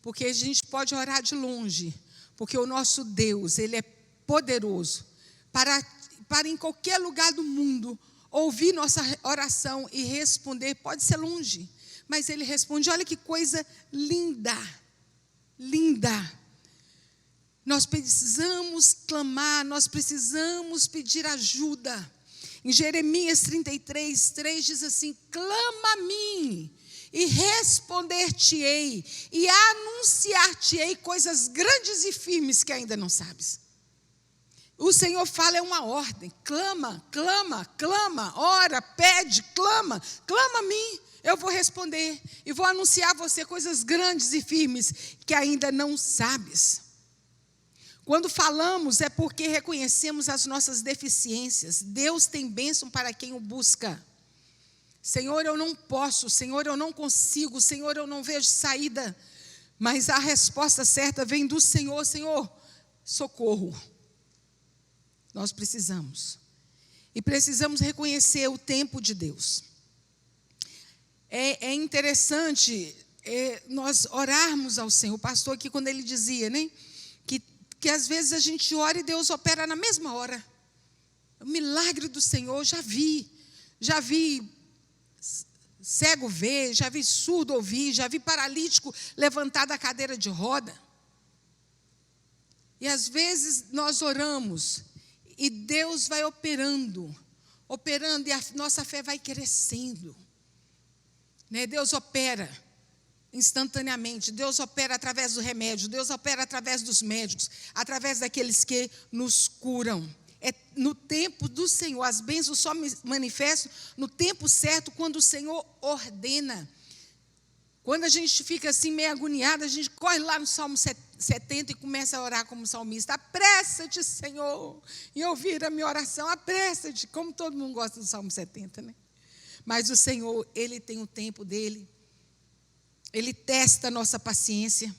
Speaker 1: porque a gente pode orar de longe, porque o nosso Deus, Ele é poderoso, para em qualquer lugar do mundo, ouvir nossa oração e responder, pode ser longe, mas Ele responde. Olha que coisa linda, linda. Nós precisamos clamar, nós precisamos pedir ajuda. Em Jeremias 33, 3 diz assim, clama a mim e responder-te-ei e anunciar-te-ei coisas grandes e firmes que ainda não sabes. O Senhor fala, é uma ordem, clama, clama, clama, ora, pede, clama a mim, eu vou responder e vou anunciar a você coisas grandes e firmes que ainda não sabes. Quando falamos é porque reconhecemos as nossas deficiências. Deus tem bênção para quem o busca. Senhor, eu não posso, Senhor, eu não consigo, Senhor, eu não vejo saída, mas a resposta certa vem do Senhor. Senhor, socorro. Nós precisamos. E precisamos reconhecer o tempo de Deus. É interessante nós orarmos ao Senhor. O pastor aqui, quando ele dizia, né, que às vezes a gente ora e Deus opera na mesma hora. O milagre do Senhor, já vi cego ver, já vi surdo ouvir, já vi paralítico levantar da cadeira de roda. E às vezes nós oramos e Deus vai operando e a nossa fé vai crescendo. Né? Deus opera instantaneamente, Deus opera através do remédio, Deus opera através dos médicos, através daqueles que nos curam. É no tempo do Senhor, as bênçãos só manifestam no tempo certo, quando o Senhor ordena. Quando a gente fica assim meio agoniado, a gente corre lá no Salmo 70 e começa a orar como salmista. Apressa-te, Senhor, em ouvir a minha oração, apressa-te, como todo mundo gosta do Salmo 70, né? Mas o Senhor, Ele tem o tempo dEle. Ele testa a nossa paciência.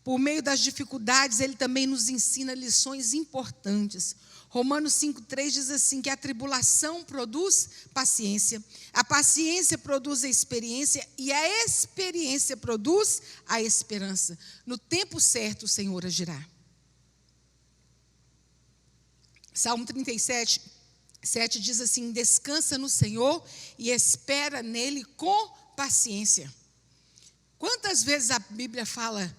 Speaker 1: Por meio das dificuldades, Ele também nos ensina lições importantes. Romanos 5,3 diz assim, que a tribulação produz paciência, a paciência produz a experiência e a experiência produz a esperança. No tempo certo, o Senhor agirá. Salmo 37:7 diz assim, descansa no Senhor e espera nele com paciência. Quantas vezes a Bíblia fala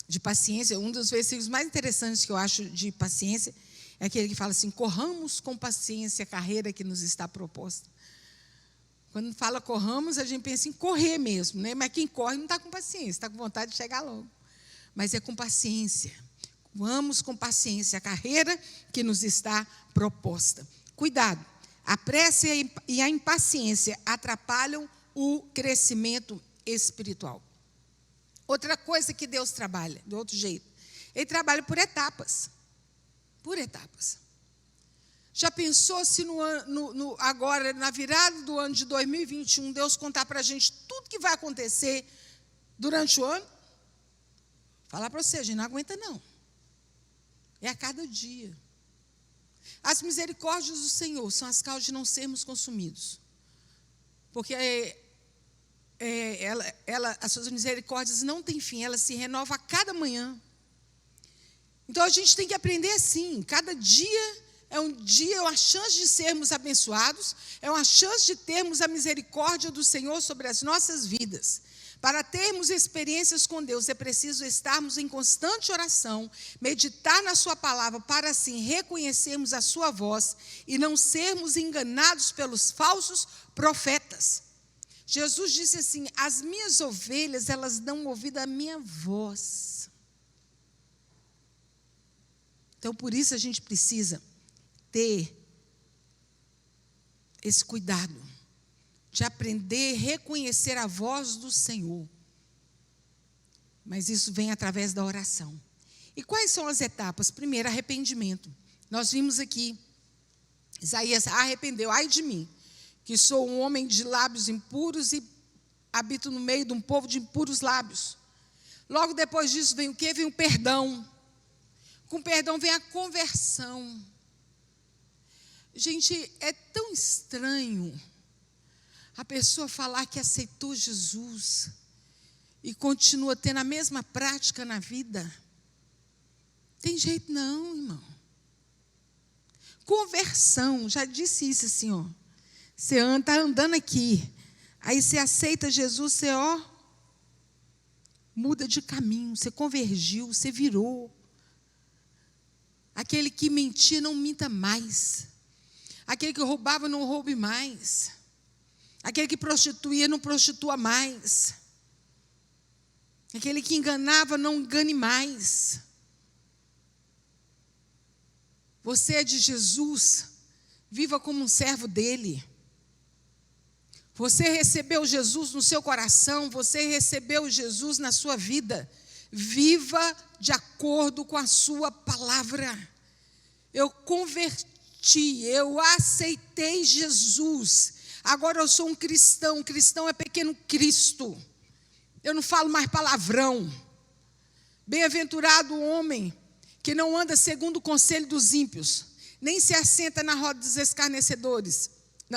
Speaker 1: de paciência? Um dos versículos mais interessantes que eu acho de paciência é aquele que fala assim, corramos com paciência a carreira que nos está proposta. Quando fala corramos, a gente pensa em correr mesmo, né? Mas quem corre não está com paciência, está com vontade de chegar logo. Mas é com paciência. Vamos com paciência a carreira que nos está proposta. Cuidado, a pressa e a impaciência atrapalham o crescimento espiritual. Outra coisa que Deus trabalha, de outro jeito, Ele trabalha por etapas. Por etapas. Já pensou se agora, na virada do ano de 2021, Deus contar para a gente tudo que vai acontecer durante o ano? Falar para você, a gente não aguenta não. É a cada dia. As misericórdias do Senhor são as causas de não sermos consumidos. Porque as suas misericórdias não têm fim, elas se renovam a cada manhã. Então a gente tem que aprender assim, cada dia é uma chance de sermos abençoados, é uma chance de termos a misericórdia do Senhor sobre as nossas vidas. Para termos experiências com Deus, é preciso estarmos em constante oração, meditar na sua palavra, para assim reconhecermos a sua voz e não sermos enganados pelos falsos profetas. Jesus disse assim, as minhas ovelhas, elas dão ouvido à minha voz. Então, por isso a gente precisa ter esse cuidado de aprender a reconhecer a voz do Senhor. Mas isso vem através da oração. E quais são as etapas? Primeiro, arrependimento. Nós vimos aqui, Isaías arrependeu, ai de mim, que sou um homem de lábios impuros e habito no meio de um povo de impuros lábios. Logo depois disso vem o quê? Vem o perdão. Com perdão vem a conversão. Gente, é tão estranho a pessoa falar que aceitou Jesus e continua tendo a mesma prática na vida. Tem jeito não, irmão. Conversão, já disse isso assim, ó. Você está andando aqui, aí você aceita Jesus, você muda de caminho, você convergiu, você virou. Aquele que mentia, não minta mais. Aquele que roubava, não roube mais. Aquele que prostituía, não prostitua mais. Aquele que enganava, não engane mais. Você é de Jesus, viva como um servo dele. Você recebeu Jesus no seu coração, você recebeu Jesus na sua vida. Viva de acordo com a sua palavra. Eu converti, eu aceitei Jesus. Agora eu sou um cristão. Cristão é pequeno Cristo. Eu não falo mais palavrão. Bem-aventurado o homem que não anda segundo o conselho dos ímpios, nem se assenta na roda dos escarnecedores.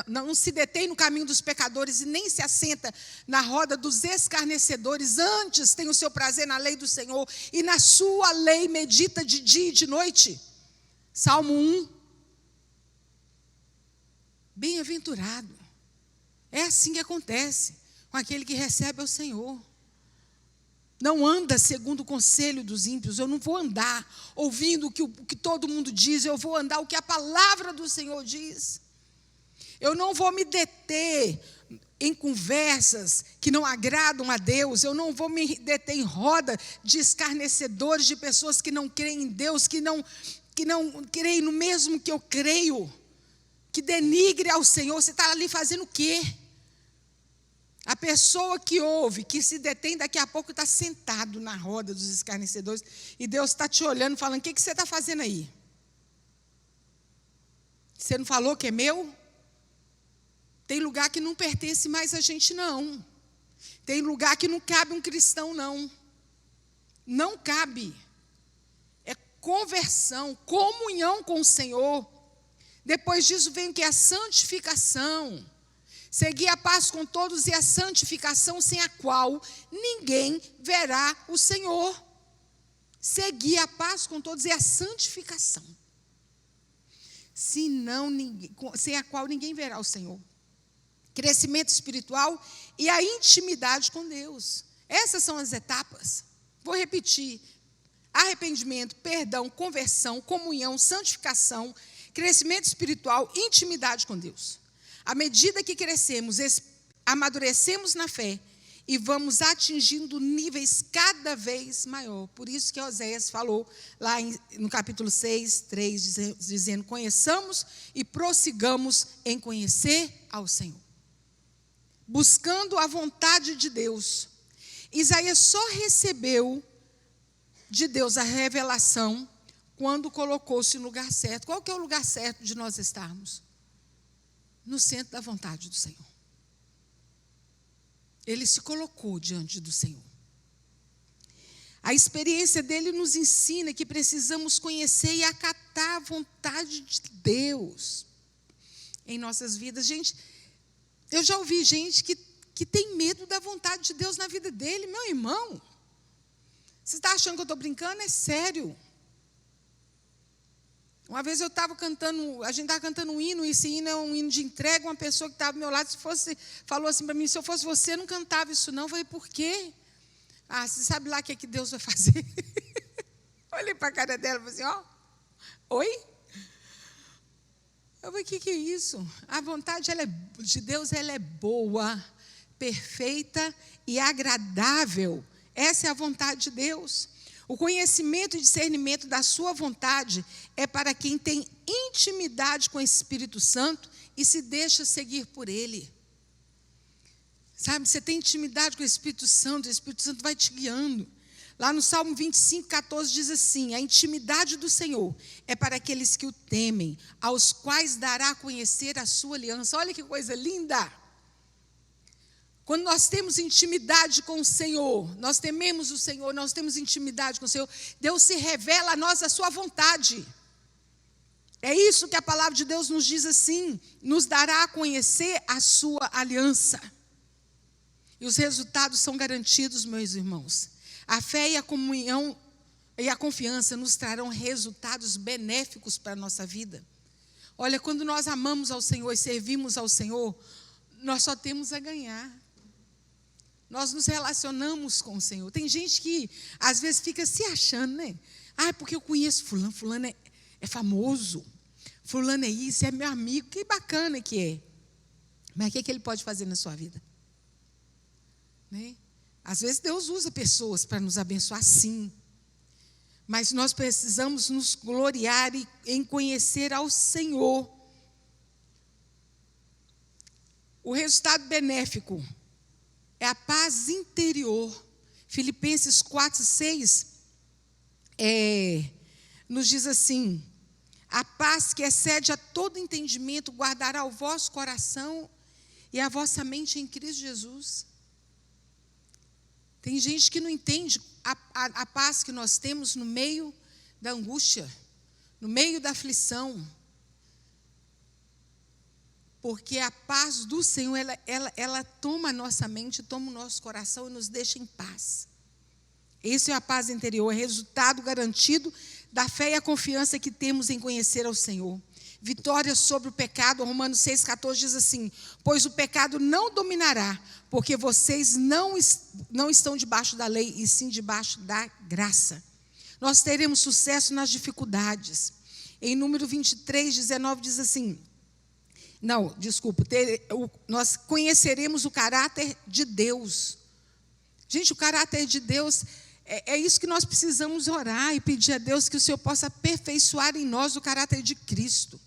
Speaker 1: Não se detém no caminho dos pecadores e nem se assenta na roda dos escarnecedores. Antes tem o seu prazer na lei do Senhor e na sua lei medita de dia e de noite. Salmo 1. Bem-aventurado. É assim que acontece com aquele que recebe ao Senhor. Não anda segundo o conselho dos ímpios. Eu não vou andar ouvindo o que todo mundo diz. Eu vou andar o que a palavra do Senhor diz. Eu não vou me deter em conversas que não agradam a Deus. Eu não vou me deter em roda de escarnecedores, de pessoas que não creem em Deus, que não creem no mesmo que eu creio, que denigre ao Senhor. Você está ali fazendo o quê? A pessoa que ouve, que se detém, daqui a pouco está sentado na roda dos escarnecedores e Deus está te olhando, falando: o que você está fazendo aí? Você não falou que é meu? Tem lugar que não pertence mais a gente, não. Tem lugar que não cabe um cristão, não. Não cabe. É conversão, comunhão com o Senhor. Depois disso vem o que? A santificação. Seguir a paz com todos e a santificação, sem a qual ninguém verá o Senhor. Seguir a paz com todos e a santificação. Sem a qual ninguém verá o Senhor. Crescimento espiritual e a intimidade com Deus. Essas são as etapas. Vou repetir: arrependimento, perdão, conversão, comunhão, santificação, crescimento espiritual, intimidade com Deus. À medida que crescemos, amadurecemos na fé e vamos atingindo níveis cada vez maior. Por isso que Oséias falou lá no capítulo 6, 3, dizendo: conheçamos e prossigamos em conhecer ao Senhor. Buscando a vontade de Deus. Isaías só recebeu de Deus a revelação quando colocou-se no lugar certo. Qual que é o lugar certo de nós estarmos? No centro da vontade do Senhor. Ele se colocou diante do Senhor. A experiência dele nos ensina que precisamos conhecer e acatar a vontade de Deus em nossas vidas. Gente, eu já ouvi gente que tem medo da vontade de Deus na vida dele. Meu irmão, você está achando que eu estou brincando? É sério. Uma vez eu estava cantando, a gente estava cantando um hino, e esse hino é um hino de entrega. Uma pessoa que estava ao meu lado falou assim para mim: se eu fosse você, eu não cantava isso não. Eu falei: por quê? Ah, você sabe lá o que é que Deus vai fazer? Olhei para a cara dela e falei assim: ó, oi? Eu falei: o que é isso? A vontade de Deus, ela é boa, perfeita e agradável. Essa é a vontade de Deus. O conhecimento e discernimento da sua vontade é para quem tem intimidade com o Espírito Santo e se deixa seguir por Ele. Sabe, você tem intimidade com o Espírito Santo vai te guiando. Lá no Salmo 25, 14 diz assim: a intimidade do Senhor é para aqueles que o temem, aos quais dará a conhecer a sua aliança. Olha que coisa linda! Quando nós temos intimidade com o Senhor, nós tememos o Senhor, nós temos intimidade com o Senhor, Deus se revela a nós a sua vontade. É isso que a palavra de Deus nos diz assim: nos dará a conhecer a sua aliança. E os resultados são garantidos, meus irmãos. A fé e a comunhão e a confiança nos trarão resultados benéficos para a nossa vida. Olha, quando nós amamos ao Senhor e servimos ao Senhor, nós só temos a ganhar. Nós nos relacionamos com o Senhor. Tem gente que às vezes fica se achando, né? Ah, porque eu conheço fulano, fulano é famoso, fulano é isso, é meu amigo, que bacana que é. Mas o que ele pode fazer na sua vida? Né? Às vezes Deus usa pessoas para nos abençoar, sim. Mas nós precisamos nos gloriar em conhecer ao Senhor. O resultado benéfico é a paz interior. Filipenses 4, 6 nos diz assim: a paz que excede a todo entendimento guardará o vosso coração e a vossa mente em Cristo Jesus. Tem gente que não entende a paz que nós temos no meio da angústia, no meio da aflição. Porque a paz do Senhor, ela toma a nossa mente, toma o nosso coração e nos deixa em paz. Isso é a paz interior, é resultado garantido da fé e a confiança que temos em conhecer ao Senhor. Vitória sobre o pecado, Romanos 6,14 diz assim: pois o pecado não dominará, porque vocês não estão debaixo da lei, e sim debaixo da graça. Nós teremos sucesso nas dificuldades. Em número 23:19 diz assim, nós conheceremos o caráter de Deus. Gente, o caráter de Deus, é isso que nós precisamos orar e pedir a Deus, que o Senhor possa aperfeiçoar em nós o caráter de Cristo.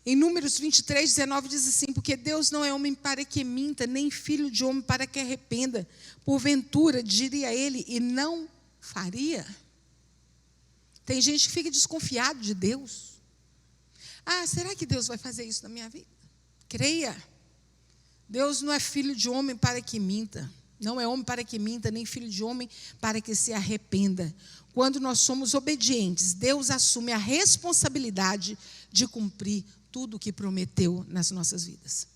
Speaker 1: Em Números 23:19 diz assim: porque Deus não é homem para que minta, nem filho de homem para que arrependa. Porventura, diria ele, e não faria. Tem gente que fica desconfiado de Deus. Será que Deus vai fazer isso na minha vida? Creia. Deus não é filho de homem para que minta. Não é homem para que minta, nem filho de homem para que se arrependa. Quando nós somos obedientes, Deus assume a responsabilidade de cumprir tudo o que prometeu nas nossas vidas.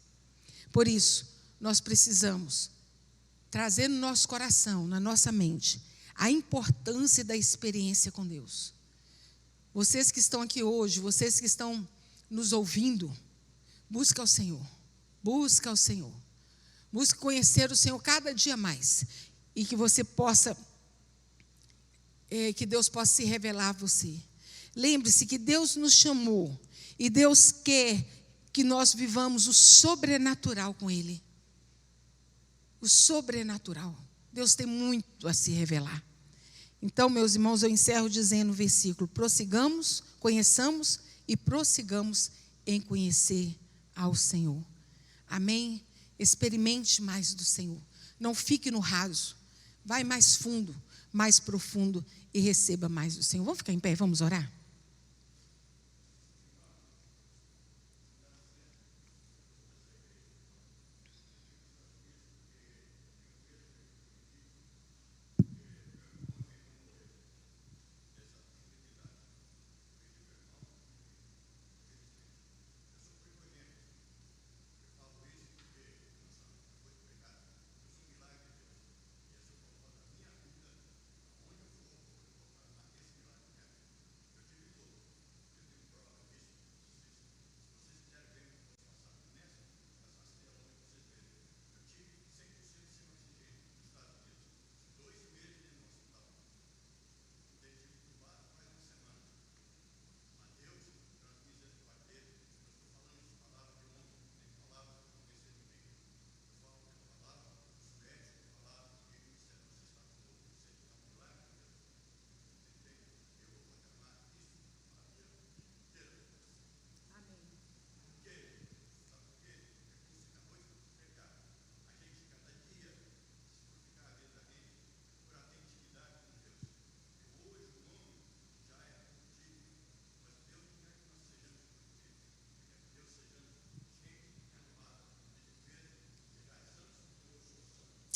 Speaker 1: Por isso, nós precisamos trazer no nosso coração, na nossa mente, a importância da experiência com Deus. Vocês que estão aqui hoje, vocês que estão nos ouvindo, busca o Senhor. Busca o Senhor. Busque conhecer o Senhor cada dia mais. E que você possa, que Deus possa se revelar a você. Lembre-se que Deus nos chamou. E Deus quer que nós vivamos o sobrenatural com Ele. O sobrenatural. Deus tem muito a se revelar. Então, meus irmãos, eu encerro dizendo o versículo: prossigamos, conheçamos e prossigamos em conhecer ao Senhor. Amém? Experimente mais do Senhor. Não fique no raso. Vai mais fundo, mais profundo e receba mais do Senhor. Vamos ficar em pé, vamos orar?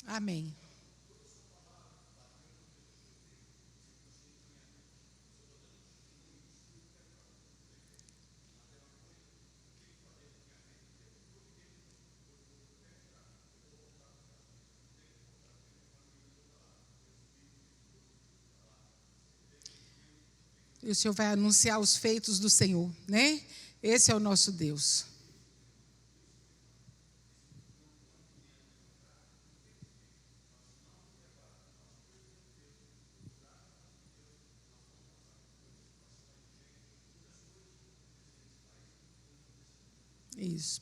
Speaker 1: Amém. E o Senhor vai anunciar os feitos do Senhor, né? Esse é o nosso Deus. Isso.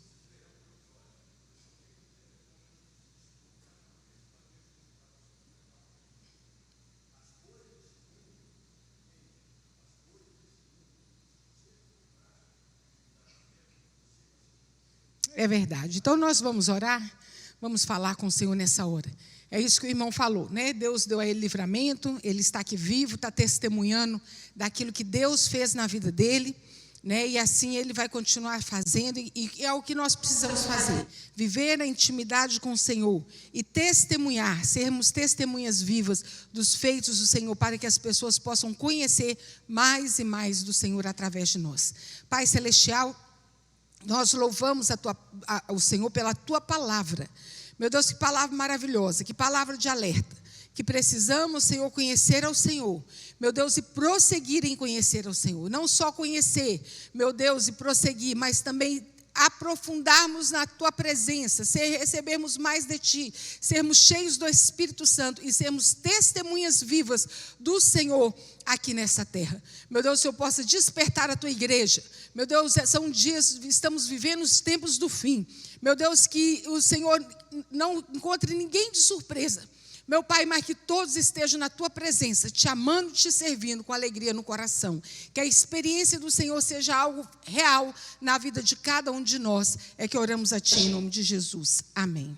Speaker 1: É verdade. Então nós vamos orar, vamos falar com o Senhor nessa hora. É isso que o irmão falou, né? Deus deu a ele livramento, ele está aqui vivo, está testemunhando daquilo que Deus fez na vida dele, né? E assim ele vai continuar fazendo, e é o que nós precisamos fazer: viver a intimidade com o Senhor e testemunhar, sermos testemunhas vivas dos feitos do Senhor, para que as pessoas possam conhecer mais e mais do Senhor através de nós. Pai Celestial, Nós louvamos o Senhor pela tua palavra. Meu Deus, que palavra maravilhosa, que palavra de alerta. Que precisamos, Senhor, conhecer ao Senhor. Meu Deus, e prosseguir em conhecer ao Senhor. Não só conhecer, meu Deus, e prosseguir, mas também aprofundarmos na tua presença, recebermos mais de ti, sermos cheios do Espírito Santo e sermos testemunhas vivas do Senhor aqui nessa terra. Meu Deus, que eu possa despertar a tua igreja. Meu Deus, são dias, estamos vivendo os tempos do fim. Meu Deus, que o Senhor não encontre ninguém de surpresa. Meu Pai, mas que todos estejam na tua presença, te amando, te servindo com alegria no coração. Que a experiência do Senhor seja algo real na vida de cada um de nós. É que oramos a ti em nome de Jesus. Amém.